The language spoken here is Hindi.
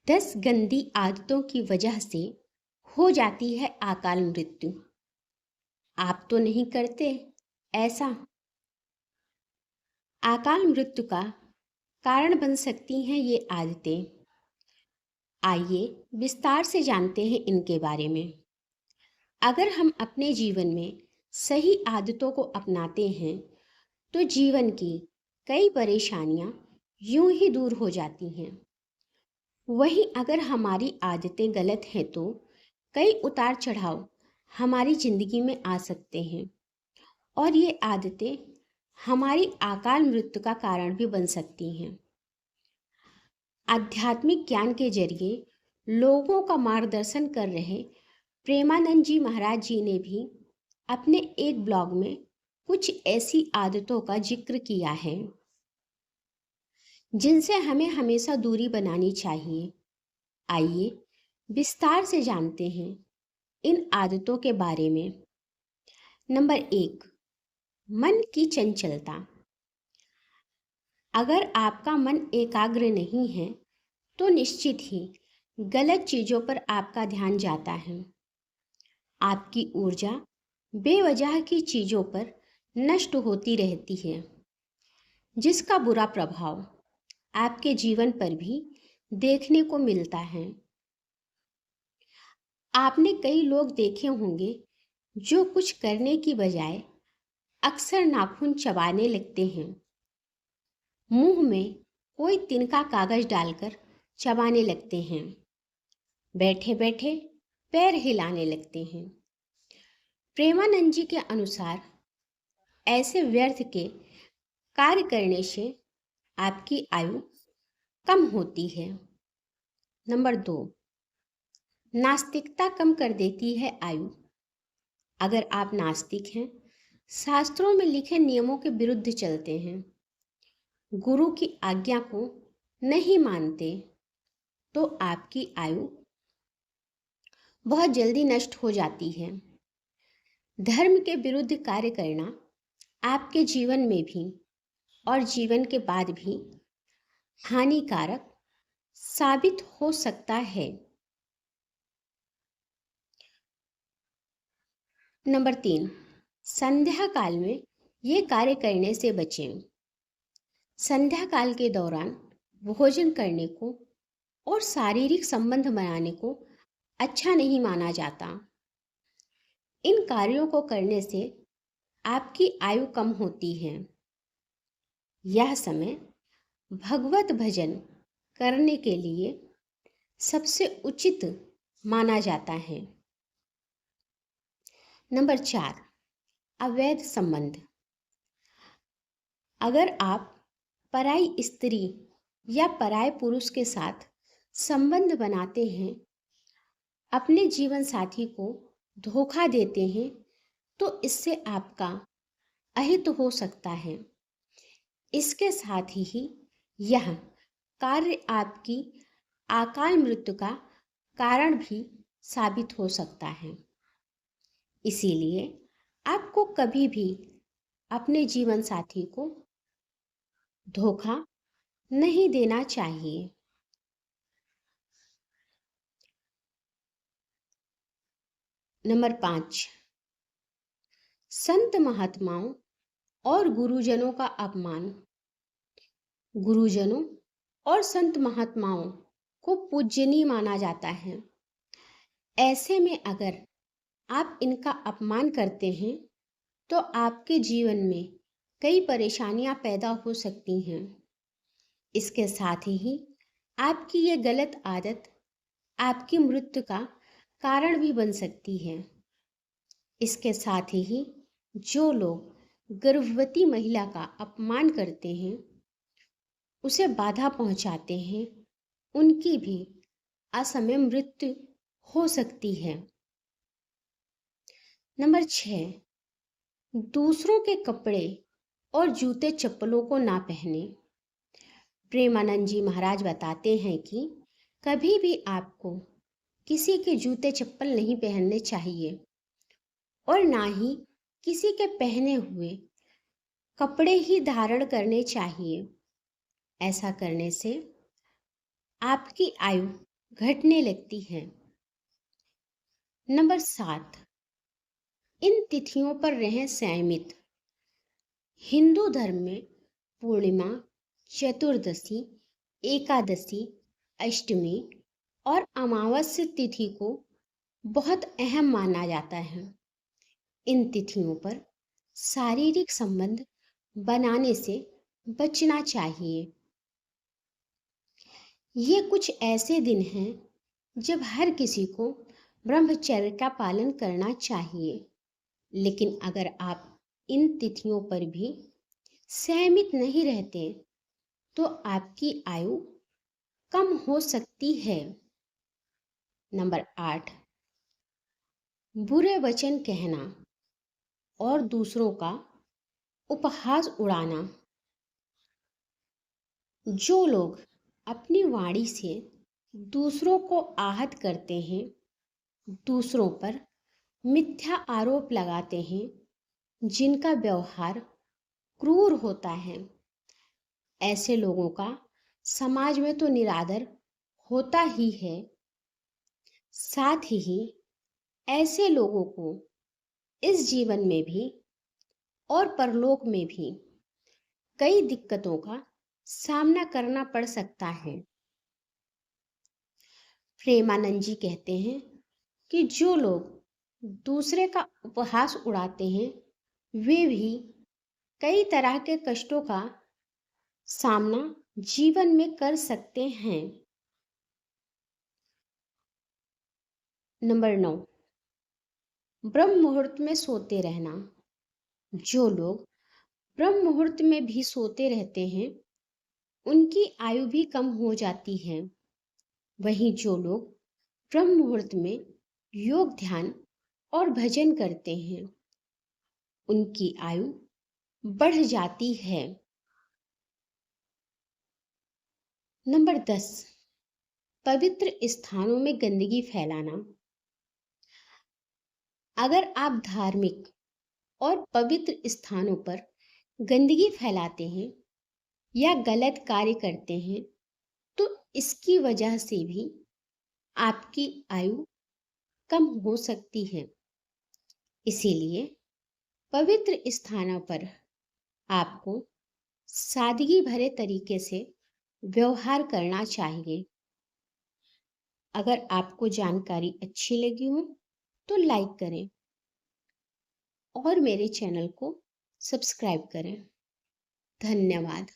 10 गंदी आदतों की वजह से हो जाती है अकाल मृत्यु। आप तो नहीं करते ऐसा? अकाल मृत्यु का कारण बन सकती हैं ये आदतें। आइए विस्तार से जानते हैं इनके बारे में। अगर हम अपने जीवन में सही आदतों को अपनाते हैं तो जीवन की कई परेशानियां यूं ही दूर हो जाती हैं। वहीं अगर हमारी आदतें गलत हैं तो कई उतार चढ़ाव हमारी जिंदगी में आ सकते हैं और ये आदतें हमारी अकाल मृत्यु का कारण भी बन सकती हैं। आध्यात्मिक ज्ञान के जरिए लोगों का मार्गदर्शन कर रहे प्रेमानंद जी महाराज जी ने भी अपने एक ब्लॉग में कुछ ऐसी आदतों का जिक्र किया है जिनसे हमें हमेशा दूरी बनानी चाहिए। आइए विस्तार से जानते हैं इन आदतों के बारे में। नंबर 1, मन की चंचलता। अगर आपका मन एकाग्र नहीं है तो निश्चित ही गलत चीज़ों पर आपका ध्यान जाता है। आपकी ऊर्जा बेवजह की चीज़ों पर नष्ट होती रहती है, जिसका बुरा प्रभाव आपके जीवन पर भी देखने को मिलता है। आपने कई लोग देखे होंगे जो कुछ करने की बजाय अक्सर नाखून चबाने लगते हैं, मुंह में कोई तिनका कागज डालकर चबाने लगते हैं, बैठे बैठे पैर हिलाने लगते हैं। प्रेमानंद जी के अनुसार ऐसे व्यर्थ के कार्य करने से आपकी आयु कम होती है। नंबर 2, नास्तिकता कम कर देती है आयु। अगर आप नास्तिक हैं, शास्त्रों में लिखे नियमों के विरुद्ध चलते हैं, गुरु की आज्ञा को नहीं मानते, तो आपकी आयु बहुत जल्दी नष्ट हो जाती है। धर्म के विरुद्ध कार्य करना आपके जीवन में भी और जीवन के बाद भी हानिकारक साबित हो सकता है। नंबर 3, संध्या काल में ये कार्य करने से बचें। संध्या काल के दौरान भोजन करने को और शारीरिक संबंध बनाने को अच्छा नहीं माना जाता। इन कार्यों को करने से आपकी आयु कम होती है। यह समय भगवत भजन करने के लिए सबसे उचित माना जाता है। नंबर 4, अवैध संबंध। अगर आप पराई स्त्री या पराये पुरुष के साथ संबंध बनाते हैं, अपने जीवन साथी को धोखा देते हैं, तो इससे आपका अहित हो सकता है। इसके साथ ही यह कार्य आपकी अकाल मृत्यु का कारण भी साबित हो सकता है। इसीलिए आपको कभी भी अपने जीवन साथी को धोखा नहीं देना चाहिए। नंबर 5, संत महात्माओं और गुरुजनों का अपमान। गुरुजनों और संत महात्माओं को पूजनीय माना जाता है। ऐसे में अगर आप इनका अपमान करते हैं तो आपके जीवन में कई परेशानियां पैदा हो सकती हैं। इसके साथ ही आपकी ये गलत आदत आपकी मृत्यु का कारण भी बन सकती है। इसके साथ ही जो लोग गर्भवती महिला का अपमान करते हैं, उसे बाधा पहुंचाते हैं, उनकी भी असमय मृत्यु हो सकती है। नंबर 6, दूसरों के कपड़े और जूते चप्पलों को ना पहने। प्रेमानंद जी महाराज बताते हैं कि कभी भी आपको किसी के जूते चप्पल नहीं पहनने चाहिए और ना ही किसी के पहने हुए कपड़े ही धारण करने चाहिए। ऐसा करने से आपकी आयु घटने लगती है। नंबर 7, इन तिथियों पर रहें संयमित। हिंदू धर्म में पूर्णिमा, चतुर्दशी, एकादशी, अष्टमी और अमावस्या तिथि को बहुत अहम माना जाता है। इन तिथियों पर शारीरिक संबंध बनाने से बचना चाहिए। ये कुछ ऐसे दिन हैं जब हर किसी को ब्रह्मचर्य का पालन करना चाहिए, लेकिन अगर आप इन तिथियों पर भी सहमित नहीं रहते तो आपकी आयु कम हो सकती है। नंबर 8, बुरे वचन कहना और दूसरों का उपहास उड़ाना। जो लोग अपनी वाणी से दूसरों को आहत करते हैं, दूसरों पर मिथ्या आरोप लगाते हैं, जिनका व्यवहार क्रूर होता है, ऐसे लोगों का समाज में तो निरादर होता ही है। साथ ही ऐसे लोगों को इस जीवन में भी और परलोक में भी कई दिक्कतों का सामना करना पड़ सकता है। प्रेमानंद जी कहते हैं कि जो लोग दूसरे का उपहास उड़ाते हैं वे भी कई तरह के कष्टों का सामना जीवन में कर सकते हैं। नंबर 9, ब्रह्म मुहूर्त में सोते रहना। जो लोग ब्रह्म मुहूर्त में भी सोते रहते हैं उनकी आयु भी कम हो जाती है। वहीं जो लोग ब्रह्म मुहूर्त में योग, ध्यान और भजन करते हैं उनकी आयु बढ़ जाती है। नंबर 10, पवित्र स्थानों में गंदगी फैलाना। अगर आप धार्मिक और पवित्र स्थानों पर गंदगी फैलाते हैं या गलत कार्य करते हैं तो इसकी वजह से भी आपकी आयु कम हो सकती है। इसीलिए पवित्र स्थानों पर आपको सादगी भरे तरीके से व्यवहार करना चाहिए। अगर आपको जानकारी अच्छी लगी हो तो लाइक करें और मेरे चैनल को सब्सक्राइब करें। धन्यवाद।